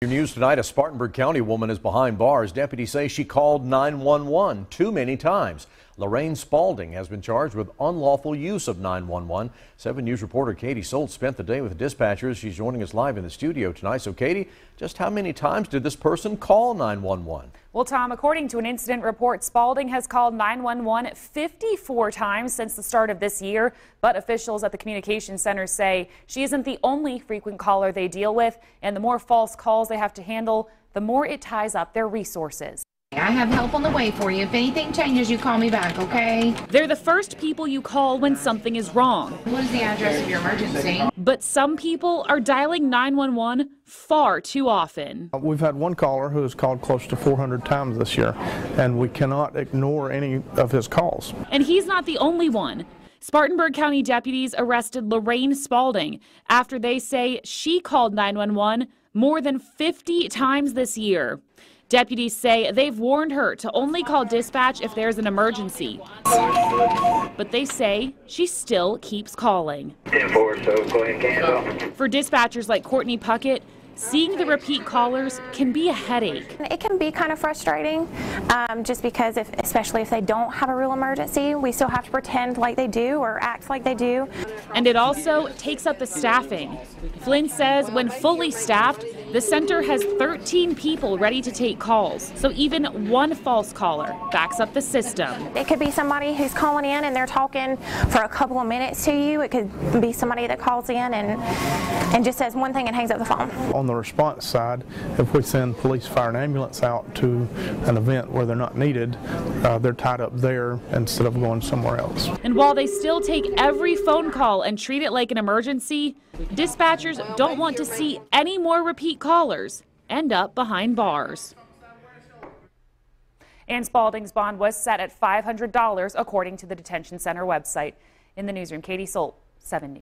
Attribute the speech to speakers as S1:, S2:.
S1: Your news tonight, a Spartanburg County woman is behind bars. Deputies say she called 911 too many times. Lorraine Spalding has been charged with unlawful use of 911. 7 News reporter Katie Solt spent the day with dispatchers. She's joining us live in the studio tonight. So Katie, just how many times did this person call 911?
S2: Well, Tom, according to an incident report, Spalding has called 911 54 times since the start of this year. But officials at the communications center say she isn't the only frequent caller they deal with. And the more false calls they have to handle, the more it ties up their resources.
S3: I have help on the way for you. If anything changes, you call me back, okay?
S2: They're the first people you call when something is wrong.
S3: What is the address of your emergency?
S2: But some people are dialing 911 far too often.
S4: We've had one caller who has called close to 400 times this year, and we cannot ignore any of his calls.
S2: And he's not the only one. Spartanburg County deputies arrested Lorraine Spalding after they say she called 911 more than 50 times this year. Deputies say they've warned her to only call dispatch if there's an emergency. But they say she still keeps calling.
S5: 10-4, so go ahead and cancel.
S2: For dispatchers like Courtney Puckett, seeing the repeat callers can be a headache.
S6: It can be kind of frustrating just because especially if they don't have a real emergency, we still have to pretend like they do or act like they do.
S2: And it also takes up the staffing. Flynn says when fully staffed, the center has 13 people ready to take calls. So even one false caller backs up the system.
S6: It could be somebody who's calling in and they're talking for a couple of minutes to you. It could be somebody that calls in and just says one thing and hangs up the phone.
S4: On the response side, if we send police, fire, and ambulance out to an event where they're not needed, they're tied up there instead of going somewhere else.
S2: And while they still take every phone call and treat it like an emergency, dispatchers don't want to see any more repeat callers end up behind bars. And Spalding's bond was set at $500, according to the detention center website. In the newsroom, Katie Solt, 7 News.